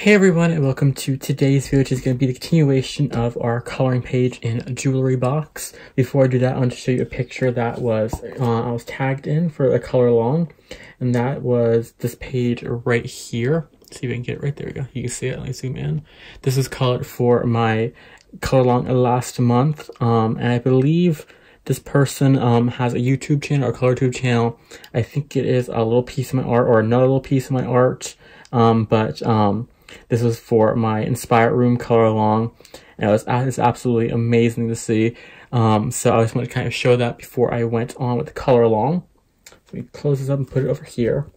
Hey everyone, and welcome to today's video, which is going to be the continuation of our coloring page in Jewelry Box. Before I do that, I want to show you a picture that was I was tagged in for a color along, and that was this page right here. Let's see if I can get it right there. We go. You can see it. Let me zoom in. This is colored for my color along last month, and I believe this person has a YouTube channel or ColorTube channel. I think it is a little piece of my art or another little piece of my art, this was for my Inspire Room color along, and it's absolutely amazing to see. So I just want to kind of show that before I went on with the color along. So we close this up and put it over here.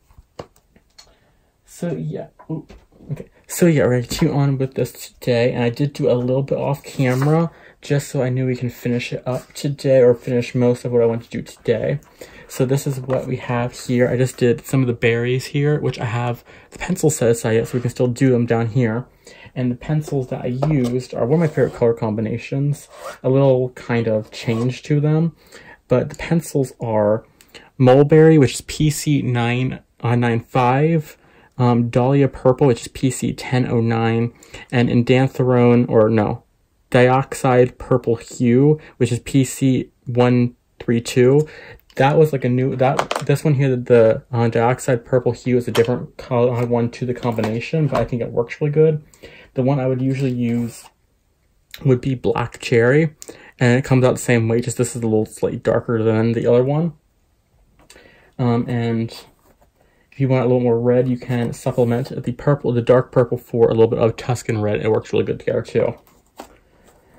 So yeah, we're going to continue on with this today, and I did do a little bit off camera just so I knew we can finish it up today, or finish most of what I want to do today. So this is what we have here. I just did some of the berries here, which I have the pencil set aside yet, so we can still do them down here. And the pencils that I used are one of my favorite color combinations. A little kind of change to them, but the pencils are Mulberry, which is PC995, Dahlia Purple, which is PC1009, and Dioxide Purple Hue, which is PC132. That was like a new, this one here, the Dioxide Purple Hue is a different color one to the combination, but I think it works really good. The one I would usually use would be Black Cherry, and it comes out the same way, just this is a little slightly darker than the other one. And if you want a little more red, you can supplement the dark purple for a little bit of Tuscan red. It works really good together too.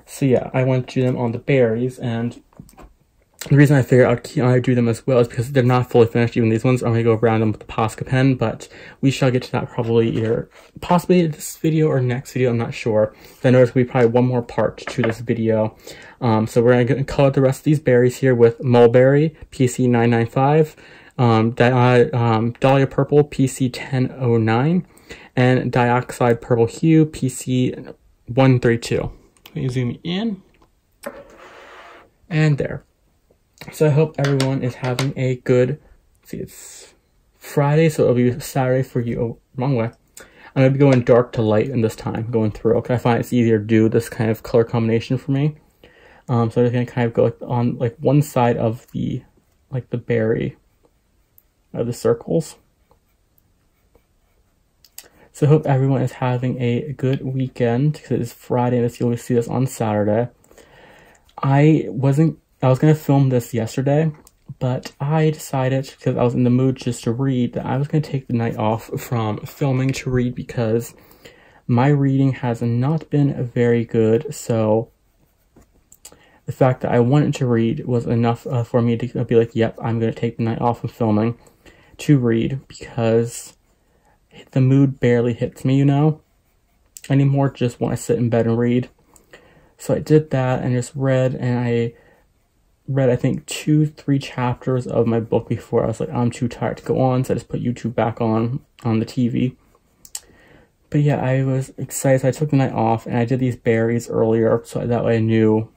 So yeah, I went to them on the berries, and the reason I figured I'd do them as well is because they're not fully finished. Even these ones, I'm going to go around them with the Posca pen, but we shall get to that probably either possibly this video or next video. I'm not sure. I know there's going to be probably one more part to this video. So we're going to color the rest of these berries here with Mulberry, PC995, Dahlia Purple, PC1009, and Dioxide Purple Hue, PC132. Let me zoom in. And there. So I hope everyone is having a good, it's Friday, so it'll be Saturday for you. Oh, wrong way. I'm going to be going dark to light in this time, going through. Okay, I find it's easier to do this kind of color combination for me. So I'm just going to kind of go on like one side of the, like the berry of the circles. So I hope everyone is having a good weekend, because it is Friday and you'll see this on Saturday. I was going to film this yesterday, but I decided, because I was in the mood just to read, that I was going to take the night off from filming to read, because my reading has not been very good. So the fact that I wanted to read was enough for me to be like, yep, I'm going to take the night off from filming to read, because the mood barely hits me, you know, anymore. Just want to sit in bed and read. So I did that and just read, and I think 2-3 chapters of my book before I was like, I'm too tired to go on, so I just put YouTube back on the TV. But yeah, I was excited. So I took the night off, and I did these berries earlier, so that way I knew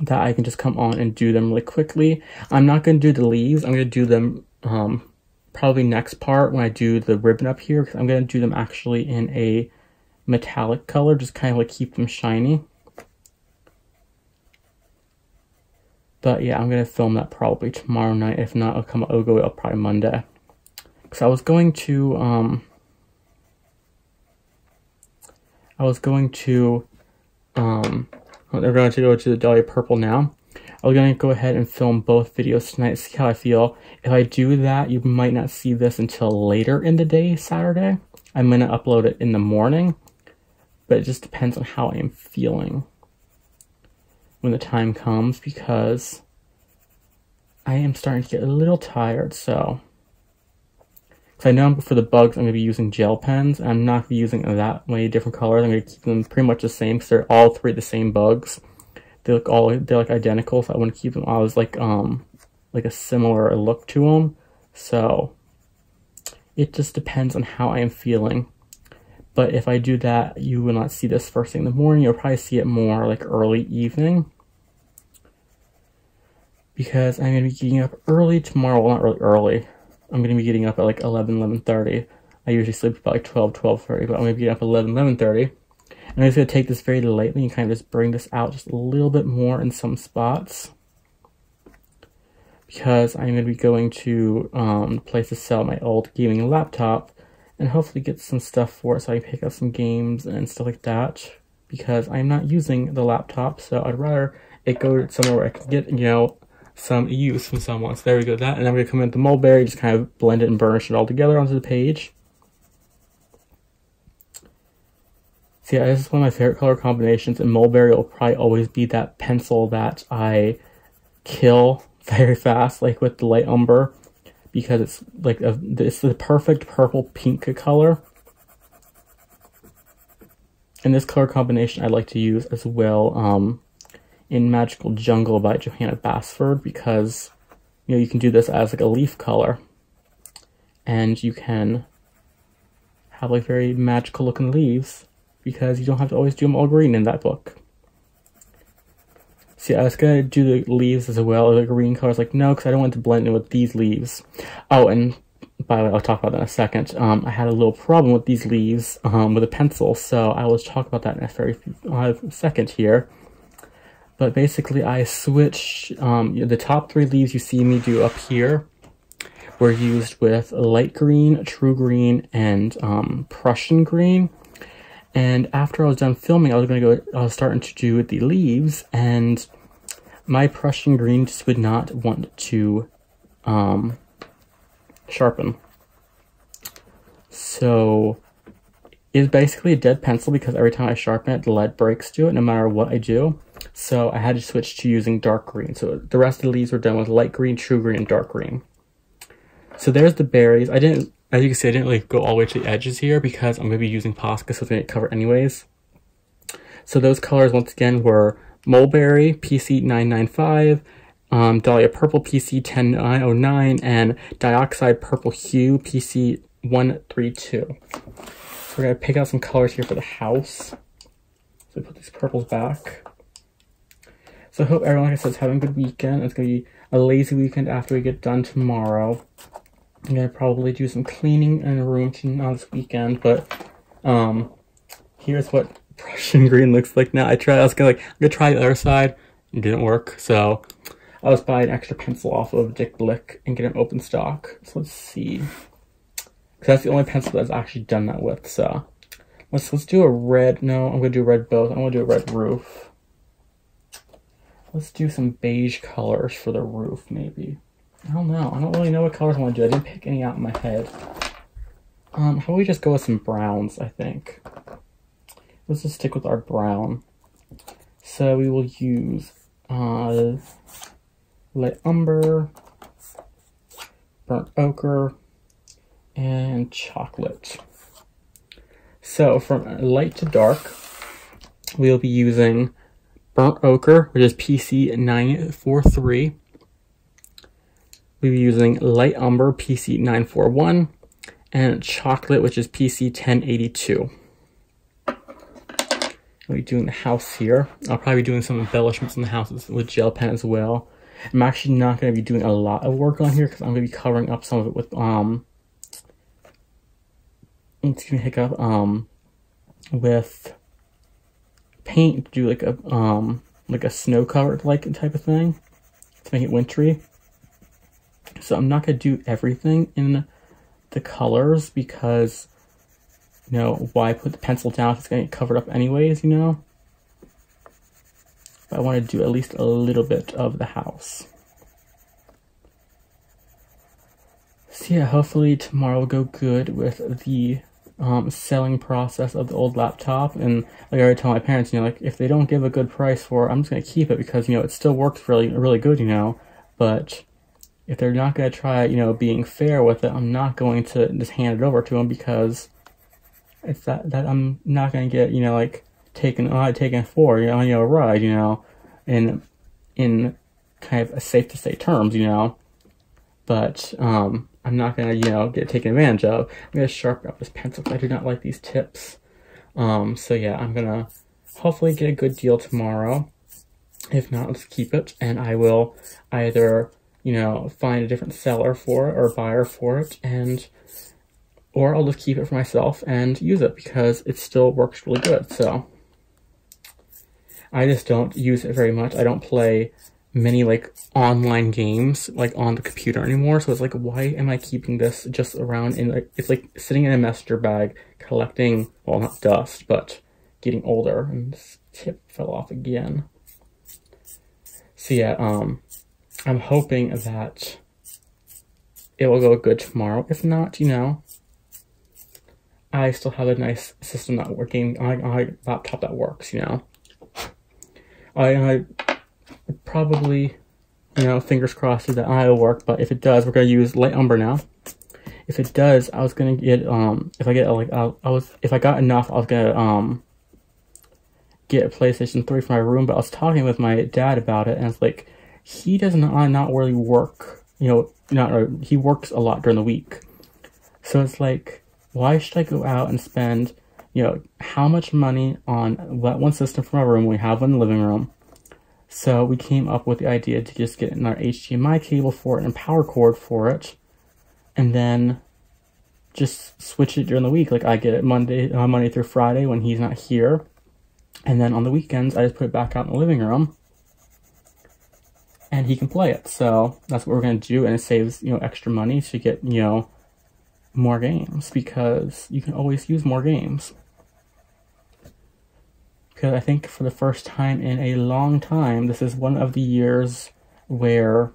that I can just come on and do them really quickly. I'm not going to do the leaves. I'm going to do them probably next part when I do the ribbon up here, because I'm going to do them actually in a metallic color, just kind of like keep them shiny. But yeah, I'm going to film that probably tomorrow night. If not, it'll go up probably Monday. Because I was going to, we're going to go to the Dahlia Purple now. I was going to go ahead and film both videos tonight, see how I feel. If I do that, you might not see this until later in the day, Saturday. I'm going to upload it in the morning, but it just depends on how I am feeling when the time comes, because I am starting to get a little tired. So, because I know for the bugs I'm going to be using gel pens, and I'm not going to be using that many different colors. I'm going to keep them pretty much the same, because they're all three the same bugs. They're like identical, so I want to keep them all as like a similar look to them. So it just depends on how I am feeling. But if I do that, you will not see this first thing in the morning. You'll probably see it more like early evening, because I'm going to be getting up early tomorrow. Well, not really early. I'm going to be getting up at like 11:30. I usually sleep about like 12, 12:30, but I'm going to get up 11, 11:30. And I'm just going to take this very lightly and kind of just bring this out just a little bit more in some spots. Because I'm going to be going to place to sell my old gaming laptop and hopefully get some stuff for it so I can pick up some games and stuff like that. Because I'm not using the laptop, so I'd rather it go somewhere where I can get, you know, some use from someone. So there we go, that. And I'm going to come in with the mulberry, just kind of blend it and burnish it all together onto the page. So yeah, this is one of my favorite color combinations, and mulberry will probably always be that pencil that I kill very fast, like with the light umber, because it's like it's the perfect purple pink color. And this color combination I like to use as well in Magical Jungle by Johanna Basford, because you know you can do this as like a leaf color, and you can have like very magical looking leaves because you don't have to always do them all green in that book. See, I was going to do the leaves as well, the green colors. Like, no, because I don't want to blend in with these leaves. Oh, and by the way, I'll talk about that in a second. I had a little problem with these leaves with a pencil, so I will talk about that in a very second here. But basically, I switched the top 3 leaves you see me do up here were used with light green, true green, and Prussian green. And after I was done filming, I was starting to do the leaves, and my Prussian green just would not want to sharpen. So it's basically a dead pencil because every time I sharpen it, the lead breaks to it no matter what I do. So I had to switch to using dark green. So the rest of the leaves were done with light green, true green, and dark green. So there's the berries. As you can see, I didn't really go all the way to the edges here because I'm going to be using Posca, so it's going to get covered anyways. So those colors, once again, were Mulberry, PC 995, Dahlia Purple, PC 1009, and Dioxide Purple Hue, PC 132. So we're going to pick out some colors here for the house. So put these purples back. So I hope everyone, like I said, is having a good weekend. It's going to be a lazy weekend after we get done tomorrow. I'm going to probably do some cleaning in the room this weekend, but here's what Prussian green looks like now. I'm going to try the other side. It didn't work, so I'll just buy an extra pencil off of Dick Blick and get an open stock. So let's see. Because that's the only pencil that's actually done that with, so let's do a red. No, I'm going to do red both. I'm going to do a red roof. Let's do some beige colors for the roof, maybe. I don't know. I don't really know what colors I want to do. I didn't pick any out in my head. How about we just go with some browns, I think. Let's just stick with our brown. So we will use light umber, burnt ochre, and chocolate. So from light to dark, we'll be using burnt ochre, which is PC 943. We'll be using light umber, PC 941, and chocolate, which is PC 1082. I'll be doing the house here. I'll probably be doing some embellishments in the house with gel pen as well. I'm actually not going to be doing a lot of work on here because I'm going to be covering up some of it with with paint to do like a snow covered type of thing to make it wintry. So I'm not going to do everything in the colors because, you know, why put the pencil down if it's going to get covered up anyways, you know? But I want to do at least a little bit of the house. So yeah, hopefully tomorrow will go good with the selling process of the old laptop. And like I already told my parents, you know, like if they don't give a good price for it, I'm just going to keep it because, you know, it still works really, really good, you know? But if they're not going to try, you know, being fair with it, I'm not going to just hand it over to them because it's that I'm not going to get, you know, like taken for, you know, on a ride, you know, in kind of a safe to say terms, you know. But I'm not going to, you know, get taken advantage of. I'm going to sharpen up this pencil because I do not like these tips. So yeah, I'm going to hopefully get a good deal tomorrow. If not, let's keep it, and I will either, you know, find a different seller for it or buyer for it and or I'll just keep it for myself and use it because it still works really good. So I just don't use it very much. I don't play many like online games like on the computer anymore. So it's like, why am I keeping this just around in like, it's like sitting in a messenger bag collecting, well, not dust, but getting older. And this tip fell off again. So yeah, I'm hoping that it will go good tomorrow. If not, you know, I still have a nice system that working on my laptop that works, you know. I probably, you know, fingers crossed that it'll work, but if it does, we're gonna use light umber now. If it does, I was gonna get if I get like if I got enough, I was gonna get a PlayStation 3 for my room, but I was talking with my dad about it, and it's like he does not really work, you know, he works a lot during the week. So it's like, why should I go out and spend, you know, how much money on that one system for my room when we have one in the living room? So we came up with the idea to just get our HDMI cable for it and power cord for it, and then just switch it during the week. Like I get it Monday through Friday when he's not here, and then on the weekends I just put it back out in the living room, and he can play it. So that's what we're gonna do, and it saves, you know, extra money to get, you know, more games, because you can always use more games. Because I think for the first time in a long time, this is one of the years where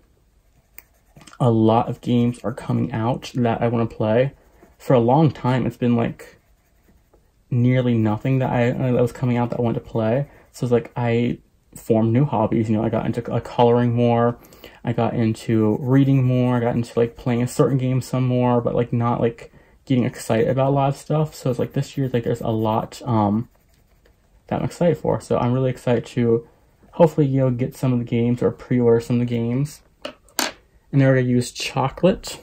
a lot of games are coming out that I want to play. For a long time, it's been like nearly nothing that was coming out that I wanted to play. So it's like I formed new hobbies. You know, I got into coloring more. I got into reading more. I got into like playing a certain game some more, but like not like getting excited about a lot of stuff. So it's like this year, like there's a lot that I'm excited for. So I'm really excited to hopefully, you know, get some of the games or pre-order some of the games. And then we're gonna use chocolate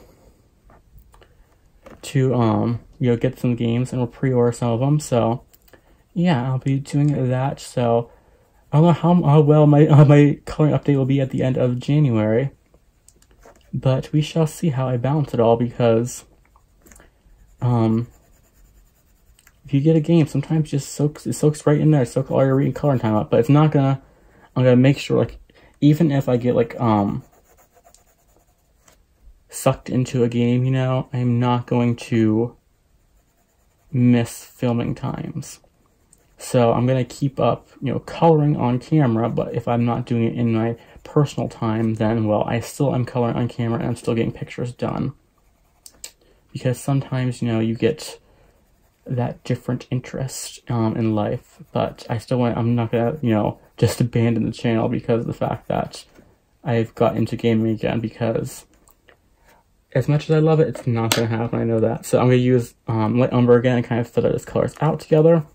to you know, get some games, and we'll pre-order some of them. So yeah, I'll be doing that. So I don't know how well my coloring update will be at the end of January, but we shall see how I balance it all, because if you get a game, sometimes it soaks right in there, soak all your reading coloring time up. But it's not gonna, I'm gonna make sure, like, even if I get like sucked into a game, you know, I'm not going to miss filming times. So I'm gonna keep up, you know, coloring on camera, but if I'm not doing it in my personal time, then, well, I still am coloring on camera and I'm still getting pictures done. Because sometimes, you know, you get that different interest in life, but I still want, I'm not gonna, you know, just abandon the channel because of the fact that I've got into gaming again, because as much as I love it, it's not gonna happen, I know that. So I'm gonna use light umber again and kind of feather those colors out together.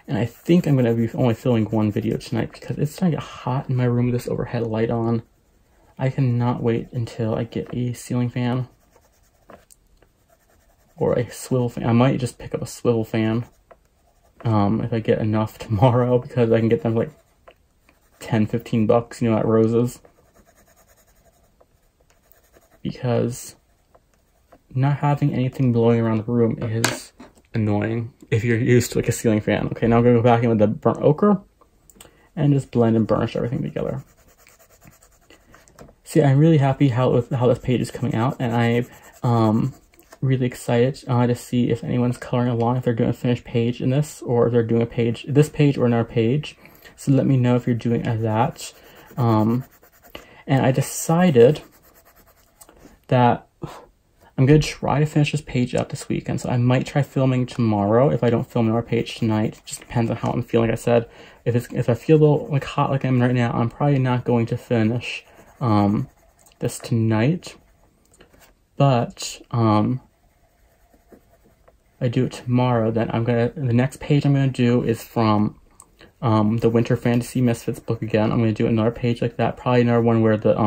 And I think I'm gonna be only filming one video tonight because it's starting to get hot in my room with this overhead light on. I cannot wait until I get a ceiling fan or a swivel fan. I might just pick up a swivel fan if I get enough tomorrow, because I can get them for like 10-15 bucks, you know, at Rose's. Because not having anything blowing around the room is annoying if you're used to like a ceiling fan. Okay, now I'm gonna go back in with the burnt ochre and just blend and burnish everything together. See, I'm really happy how this page is coming out, and I'm really excited to see if anyone's coloring along, if they're doing a finished page in this, or if they're doing a page, this page or another page. So let me know if you're doing that. And I decided that I'm going to try to finish this page up this weekend, so I might try filming tomorrow if I don't film our page tonight. It just depends on how I'm feeling. Like I said, if I feel a little like hot like I'm right now, I'm probably not going to finish this tonight. But if I do it tomorrow, then the next page I'm gonna do is from the Winter Fantasy Misfits book again. I'm gonna do another page like that, probably another one where the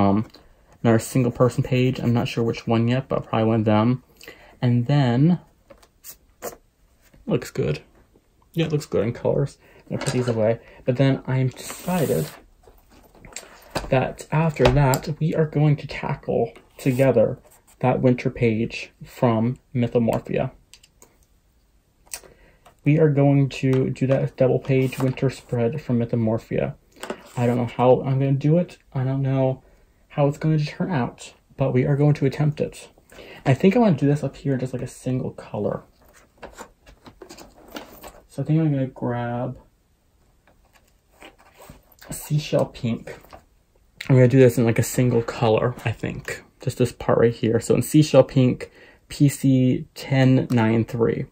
another single person page. I'm not sure which one yet, but probably one of them. And then looks good. Yeah, it looks good in colors. I'm gonna put these away. But then I'm decided that after that, we are going to tackle together that winter page from Mythomorphia. We are going to do that double page winter spread from Mythomorphia. I don't know how I'm going to do it. I don't know how it's going to turn out, but we are going to attempt it. I think I want to do this up here in just like a single color. So I think I'm going to grab a seashell pink. I'm going to do this in like a single color, I think. Just this part right here. So in seashell pink, PC 1093.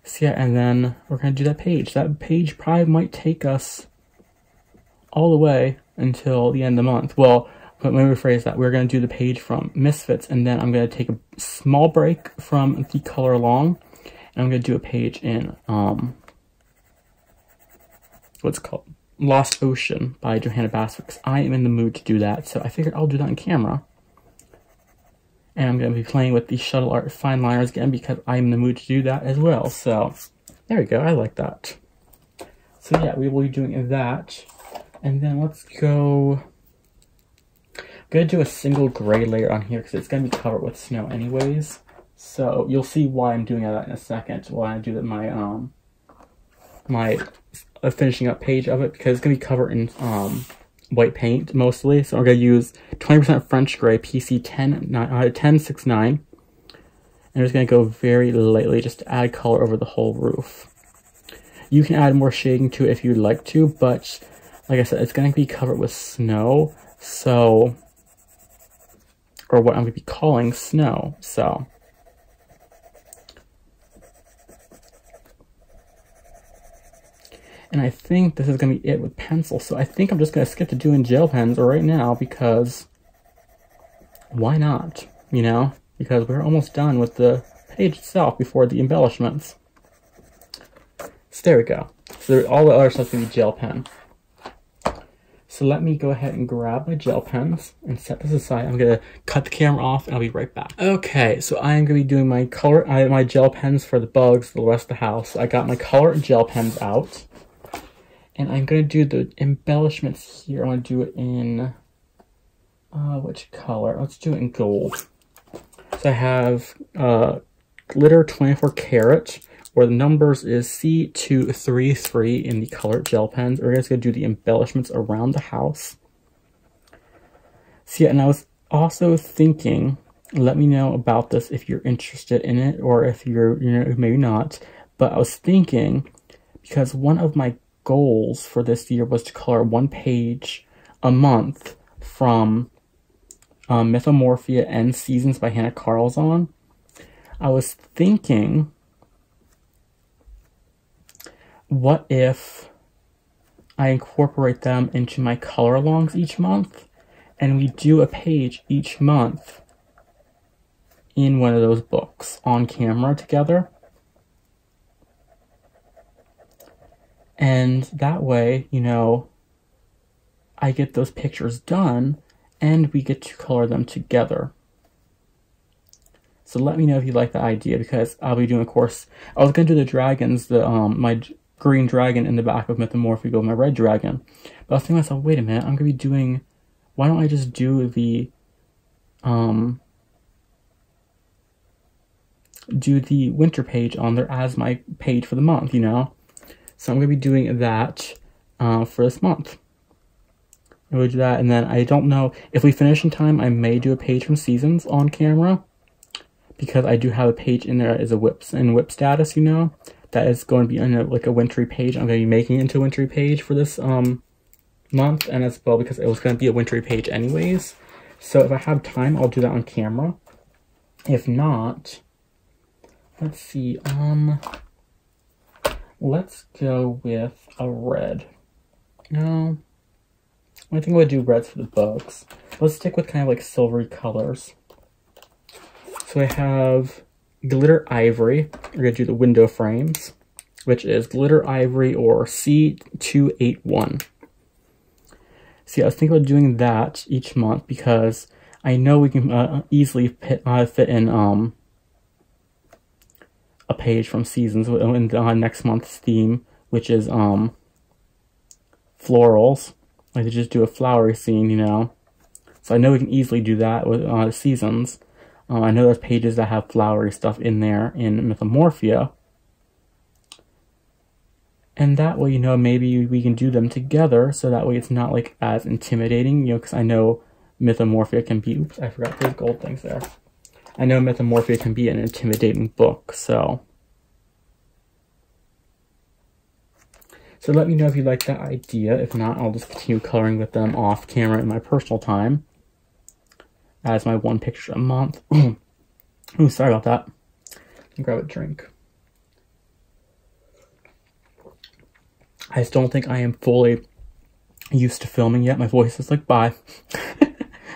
So yeah, and then we're going to do that page. That page probably might take us all the way until the end of the month. Well, let me rephrase that. We're going to do the page from Misfits, and then I'm going to take a small break from The Color Along, and I'm going to do a page in, what's it called? Lost Ocean by Johanna Baswick, because I am in the mood to do that, so I figured I'll do that on camera. And I'm going to be playing with the Shuttle Art fine liners again, because I'm in the mood to do that as well. So, there we go. I like that. So yeah, we will be doing that. And then let's go... I'm going to do a single gray layer on here, because it's going to be covered with snow anyways. So, you'll see why I'm doing that in a second, while I do my, finishing up page of it, because it's going to be covered in, white paint mostly. So I'm going to use 20% French Gray PC 1069. And I'm just going to go very lightly just to add color over the whole roof. You can add more shading to it if you'd like to, but like I said, it's going to be covered with snow. So, or what I'm going to be calling snow. So, and I think this is going to be it with pencil. So I think I'm just going to skip to doing gel pens right now, because why not? You know, because we're almost done with the page itself before the embellishments. So there we go. So all the other stuff's going to be gel pen. So let me go ahead and grab my gel pens and set this aside. I'm going to cut the camera off and I'll be right back. Okay, so I am going to be doing my my gel pens for the bugs, the rest of the house. So I got my color gel pens out. And I'm going to do the embellishments here. I want to do it in, which color? Let's do it in gold. So I have glitter 24 karat, or the numbers is C233 in the colored gel pens. We're just going to do the embellishments around the house. So yeah, and I was also thinking, let me know about this if you're interested in it, or if you're, maybe not. But I was thinking, because one of my goals for this year was to color one page a month from Mythomorphia and Seasons by Hannah Carlzon. I was thinking, what if I incorporate them into my color alongs each month, and we do a page each month in one of those books on camera together? And that way, I get those pictures done, and we get to color them together. So let me know if you like the idea, because I'll be doing, of course, I was going to do the dragons, my green dragon in the back of Mythomorphia with my red dragon. But I was thinking to myself, wait a minute, I'm going to be doing, why don't I just do the winter page on there as my page for the month, So I'm going to be doing that for this month. I'm going to do that, and then I don't know, if we finish in time, I may do a page from Seasons on camera, because I do have a page in there as a whip status, that is going to be in like a wintry page. I'm going to be making it into a wintry page for this month, and as well because it was going to be a wintry page anyways. So if I have time, I'll do that on camera. If not, let's see, let's go with a red. No, I think we'll do reds for the bugs. Let's stick with kind of like silvery colors. So I have glitter ivory. We're going to do the window frames, which is glitter ivory or C281. See, I was thinking about doing that each month because I know we can easily fit in a page from Seasons in next month's theme, which is florals, like to just do a flowery scene, you know. So I know we can easily do that with seasons. I know there's pages that have flowery stuff in there in Mythomorphia. And that way, you know, maybe we can do them together, so that way it's not, like, as intimidating, you know, because I know Mythomorphia can be... Oops, I forgot those gold things there. I know Mythomorphia can be an intimidating book, so... So let me know if you like that idea. If not, I'll just continue coloring with them off camera in my personal time as my one picture a month. Ooh, sorry about that. Grab a drink. I just don't think I am fully used to filming yet. My voice is like, bye.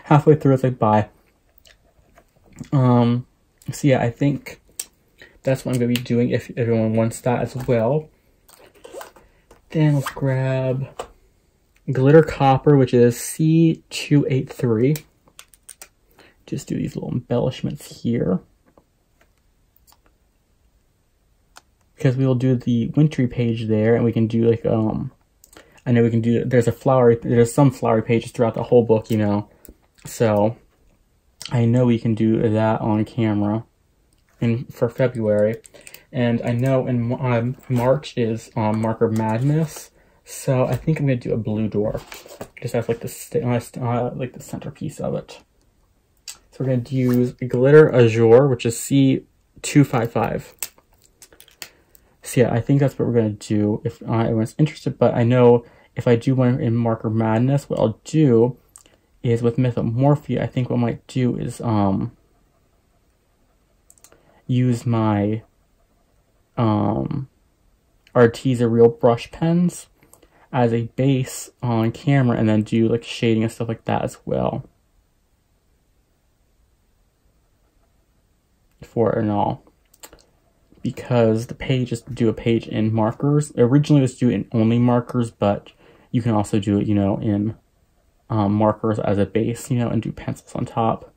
Halfway through, it's like, bye. So yeah, I think that's what I'm going to be doing if everyone wants that as well. Then let's grab glitter copper, which is C283. Just do these little embellishments here. Because we will do the wintry page there, and we can do like, I know we can do, there's some flowery pages throughout the whole book, you know. So, I know we can do that on camera for February. And I know in March is Marker Madness, so I think I'm going to do a blue door. Just as like the centerpiece of it. So we're going to use Glitter Azure, which is C255. So yeah, I think that's what we're going to do if everyone's interested, but I know if I do one in Marker Madness, what I'll do is with Mythomorphia, I think what I might do is use my Arteza Real brush pens as a base on camera and then do like shading and stuff like that as well. For it and all. Because the page is to do a page in markers. Originally it was to do in only markers, but you can also do it, you know, in markers as a base, you know, and do pencils on top.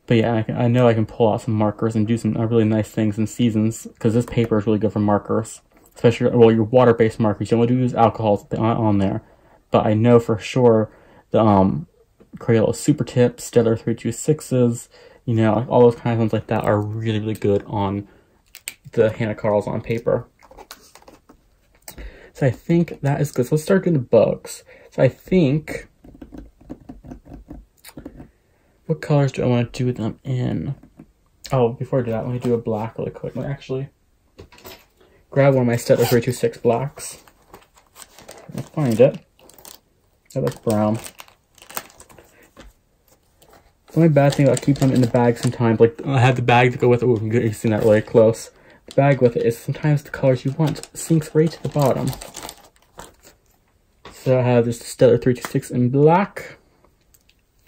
But yeah, I know I can pull out some markers and do some really nice things in seasons, because this paper is really good for markers. Especially, well, your water-based markers. You don't want to use alcohols on there. But I know for sure the Crayola Super Tips, Stellar 326s, you know, all those kinds of ones like that are really, really good on the Hannah Carls on paper. So I think that is good. So let's start doing the bugs. So I think... What colors do I want to do them in? Oh, before I do that, let me do a black really quick. Let me actually grab one of my Stellar 326 blacks. I'll find it. Oh, that's brown. The only bad thing about keeping them in the bag sometimes, like I have the bag to go with it. Oh, you can see that really close. The bag with it is sometimes the colors you want sinks right to the bottom. So I have this Stellar 326 in black.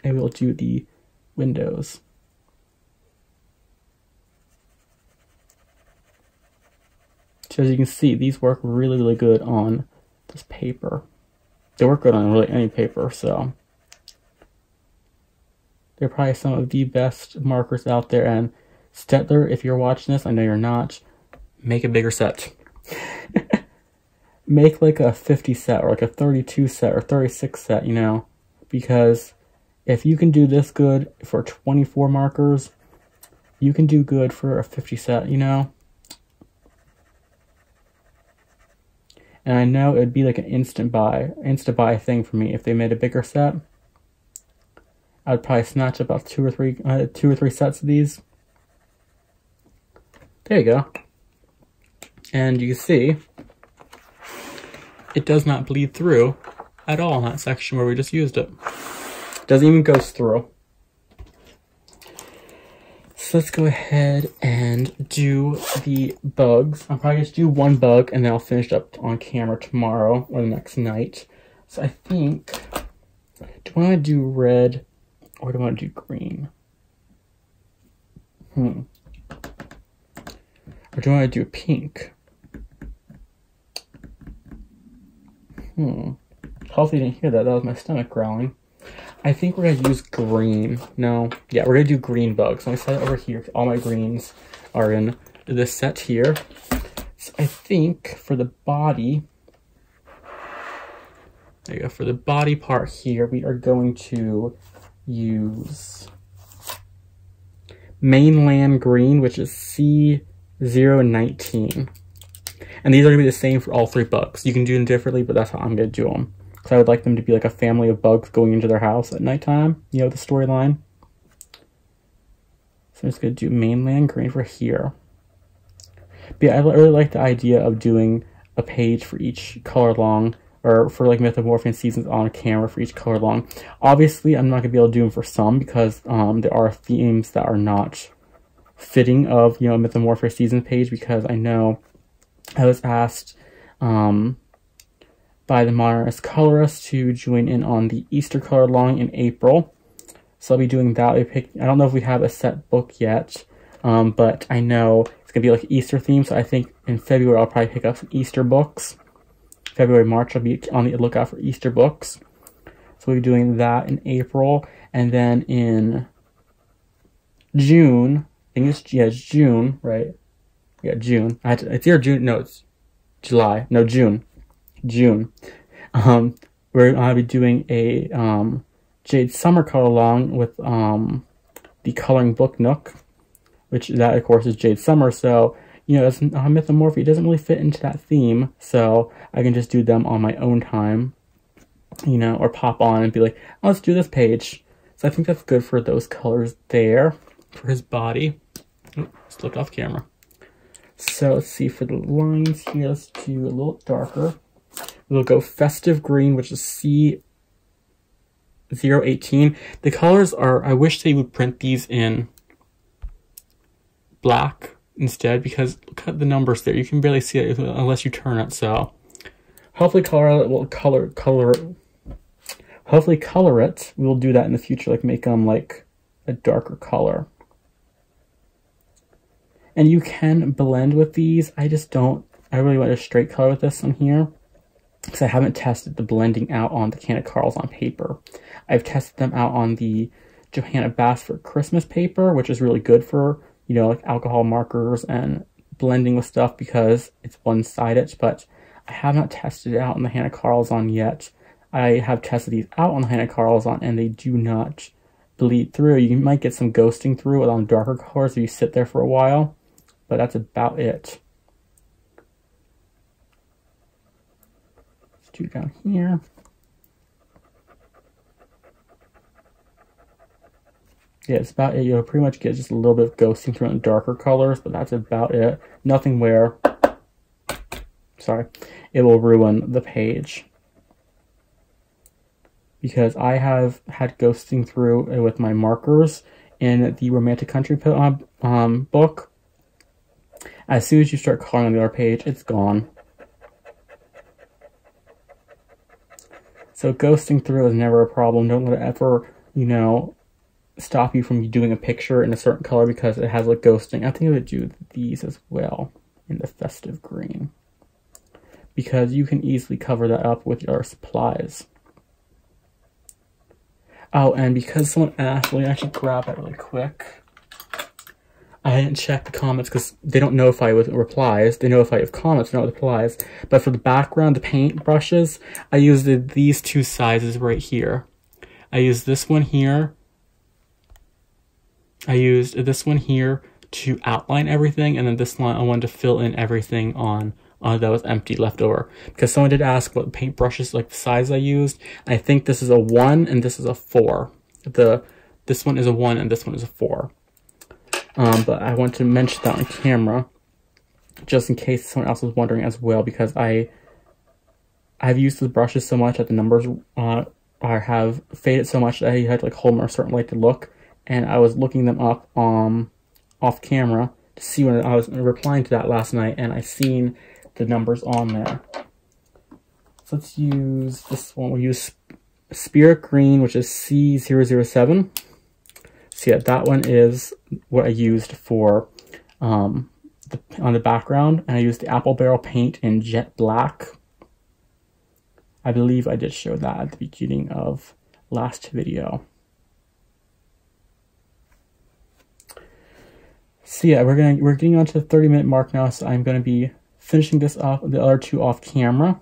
And we'll do the windows. So as you can see, these work really, really good on this paper. They work good on really any paper, so they're probably some of the best markers out there. And Stettler, if you're watching this, I know you're not, make a bigger set. Make like a 50 set or like a 32 set or 36 set, you know, because if you can do this good for 24 markers, you can do good for a 50 set, you know? And I know it would be like an instant buy thing for me if they made a bigger set. I would probably snatch about two or three sets of these. There you go. And you can see, it does not bleed through at all in that section where we just used it. Doesn't even go through. So let's go ahead and do the bugs. I'll probably just do one bug and then I'll finish up on camera tomorrow or the next night. So I think, do I want to do red or do I want to do green? Or do I want to do pink? Hopefully you didn't hear that. That was my stomach growling. I think we're going to use green. No. Yeah, we're going to do green bugs. Let me set it over here. All my greens are in this set here. So I think for the body, There you go. For the body part here, we are going to use Mainland Green, which is C019. And these are going to be the same for all 3 books. You can do them differently, but that's how I'm going to do them. Because I would like them to be like a family of bugs going into their house at nighttime. You know, the storyline. So I'm just going to do Mainland Green for here. But yeah, I really like the idea of doing a page for each color long, or for like Mythomorphic Seasons on camera for each color long. Obviously, I'm not going to be able to do them for some because there are themes that are not fitting of, you know, Mythomorphic Seasons page, because I know I was asked by the Modernist Colorist to join in on the Easter color long in April. So I'll be doing that. I don't know if we have a set book yet, but I know it's going to be like Easter theme, so I think in February I'll probably pick up some Easter books. February, March, I'll be on the lookout for Easter books. So we'll be doing that in April, and then in June, I think it's June, right? Yeah, June. It's either June, no, it's July. No, June. We're going to be doing a Jade Summer color along with the TheColoringBookNook, which that, of course, is Jade Summer. So, you know, it's Mythomorphic. It doesn't really fit into that theme, so I can just do them on my own time, you know, or pop on and be like, oh, let's do this page. So I think that's good for those colors there for his body. Oh, slipped off camera. So let's see, for the lines here, let's do a little darker. We'll go Festive Green, which is C018. The colors are, I wish they would print these in black instead, because look at the numbers there. You can barely see it unless you turn it, so hopefully color it. We will do that in the future, like make them like a darker color. And you can blend with these. I really want a straight color with this one here, because I haven't tested the blending out on the Canada Carls on paper. I've tested them out on the Johanna Basford Christmas paper, which is really good for, you know, like alcohol markers and blending with stuff because it's one-sided, but I have not tested it out on the Hannah Carlson yet. I have tested these out on the Hannah Carlson and they do not bleed through. You might get some ghosting through it on darker colors if you sit there for a while, but that's about it. Let's do down here. Yeah, it's about it. You'll pretty much get just a little bit of ghosting through in darker colors, but that's about it. Nothing where, sorry, it will ruin the page. Because I have had ghosting through with my markers in the Romantic Country book. As soon as you start coloring on the other page, it's gone. So ghosting through is never a problem. Don't let it ever, you know, stop you from doing a picture in a certain color because it has like ghosting. I think I would do these as well in the Festive Green, because you can easily cover that up with your supplies. Oh, and because someone asked, let me actually grab that really quick. I didn't check the comments because they don't notify with replies. They notify if comments, not replies. But for the background, the paint brushes, I used these two sizes right here. I used this one here. I used this one here to outline everything, and then this one I wanted to fill in everything on that was empty left over. Because someone did ask what paint brushes, like the size I used. I think this is a 1 and this is a 4. This one is a 1 and this one is a 4. But I want to mention that on camera, just in case someone else was wondering as well, because I've used the brushes so much that the numbers have faded so much that I had to like hold them a certain light to look. And I was looking them up off camera to see when I was replying to that last night, and I seen the numbers on there. So let's use this one. We'll use Spirit Green, which is C007. So yeah, that one is what I used for on the background, and I used the Apple Barrel paint in Jet Black. I believe I did show that at the beginning of last video. So yeah, we're getting on to the 30-minute mark now, so I'm going to be finishing this off, the other two off camera.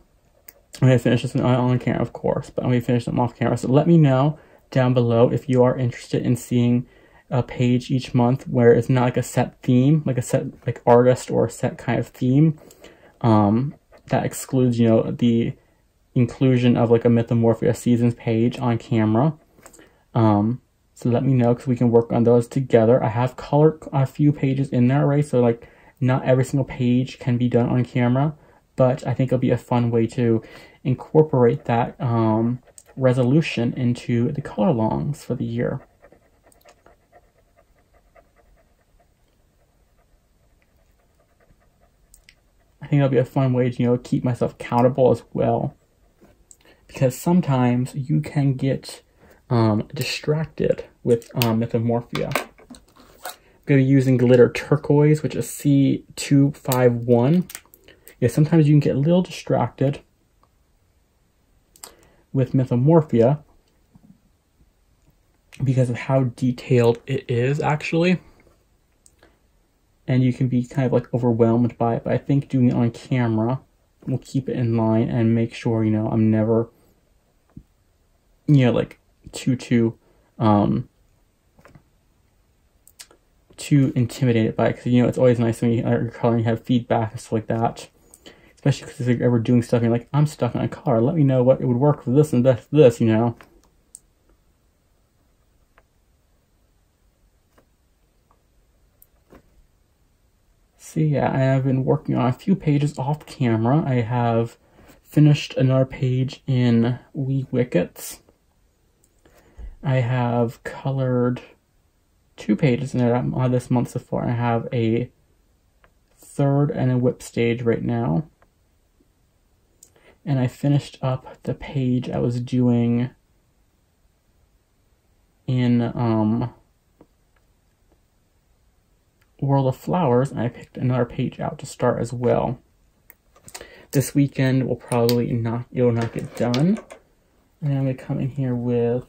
I'm going to finish this on camera, of course, but I'm going to finish them off camera. So let me know down below if you are interested in seeing a page each month where it's not like a set theme, like a set like artist or a set kind of theme. That excludes, you know, the inclusion of like a Mythomorphia Seasons page on camera. So let me know because we can work on those together. I have colored a few pages in there already, so like not every single page can be done on camera, but I think it'll be a fun way to incorporate that resolution into the color longs for the year. I think it'll be a fun way to, you know, keep myself accountable as well, because sometimes you can get distracted with Mythomorphia. I'm going to be using glitter turquoise, which is C251. Yeah, sometimes you can get a little distracted with Mythomorphia because of how detailed it is, actually. And you can be kind of like overwhelmed by it, but I think doing it on camera will keep it in line and make sure, you know, I'm never, you know, like too intimidated by it, because, you know, it's always nice when you're coloring, you have feedback and stuff like that, especially because if you're ever doing stuff and you're like, I'm stuck on a color, let me know what it would work for this and that for this, you know. So yeah, I have been working on a few pages off camera. I have finished another page in Wee Wickets. I have colored 2 pages in there this month so far. I have a 3rd and a whip stage right now. And I finished up the page I was doing in World of Flowers, and I picked another page out to start as well. This weekend will probably it'll not get done. And I'm going to come in here with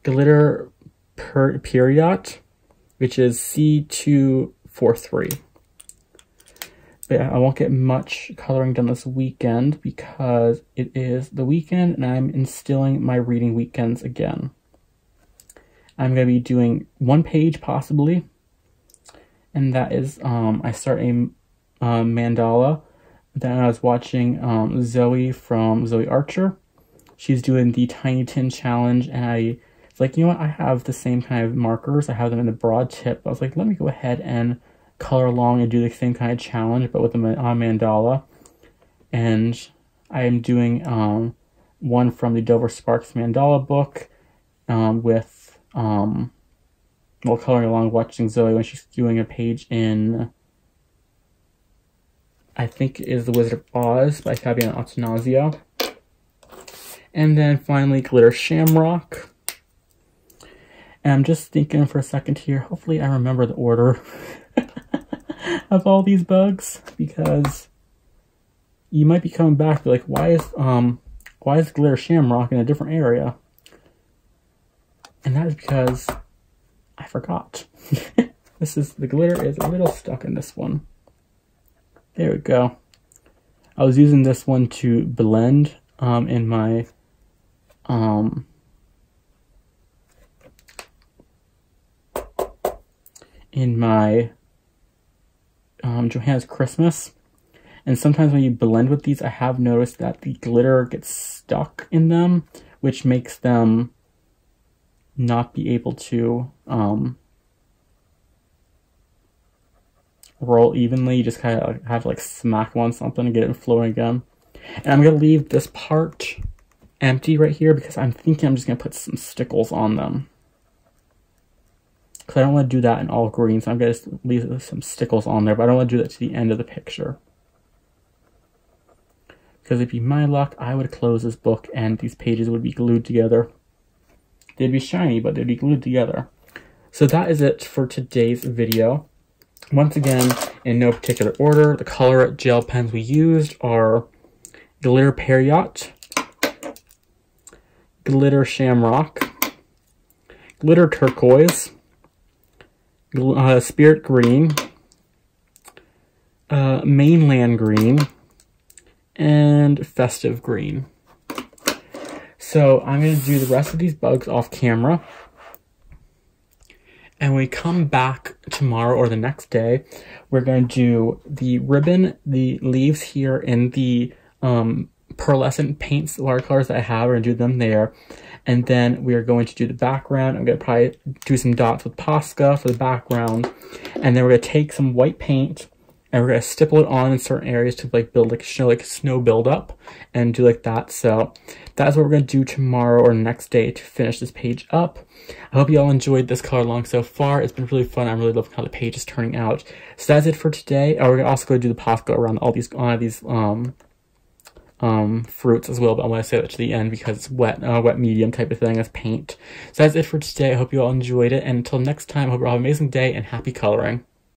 glitter period, which is C243. But I won't get much coloring done this weekend because it is the weekend and I'm instilling my reading weekends again. I'm going to be doing 1 page possibly, and that is I start a mandala. Then I was watching Zoe from Zoe Archer. She's doing the Tiny Tin Challenge, and I was like, you know what, I have the same kind of markers. I have them in the broad tip. I was like, let me go ahead and color along and do the same kind of challenge, but with a mandala. And I am doing one from the Dover Sparks mandala book with while coloring along, watching Zoe when she's doing a page in, I think it is The Wizard of Oz by Fabian Attanasio. And then finally, Glitter Shamrock. And I'm just thinking for a second here, hopefully I remember the order of all these bugs, because you might be coming back to like, why is Glitter Shamrock in a different area? And that is because I forgot. The glitter is a little stuck in this one. There we go. I was using this one to blend in my Johanna's Christmas. And sometimes when you blend with these, I have noticed that the glitter gets stuck in them, which makes them not be able to roll evenly. You just kind of have to like smack on something to get it flowing again. And I'm going to leave this part empty right here because I'm thinking I'm just going to put some stickles on them. Because I don't want to do that in all green, so I'm going to leave some stickles on there, but I don't want to do that to the end of the picture. Because if you my luck, I would close this book and these pages would be glued together. They'd be shiny, but they'd be glued together. So that is it for today's video. Once again, in no particular order, the color gel pens we used are Glitter Period, Glitter Shamrock, Glitter Turquoise, Spirit Green, Mainland Green, and festive green. So I'm going to do the rest of these bugs off camera. And when we come back tomorrow or the next day, we're going to do the ribbon, the leaves here, and the pearlescent paints watercolors that I have. We're going to do them there. And then we are going to do the background. I'm going to probably do some dots with Posca for the background. And then we're going to take some white paint and we're going to stipple it on in certain areas to like build like snow buildup and do like that. So that's what we're going to do tomorrow or next day to finish this page up. I hope you all enjoyed this color along so far. It's been really fun. I'm really loving how the page is turning out. So that's it for today. We're also going to do the Posca around all these fruits as well, but I want to say that to the end because it's wet medium type of thing as paint. So that's it for today. I hope you all enjoyed it, and until next time, I hope you all have an amazing day and happy coloring.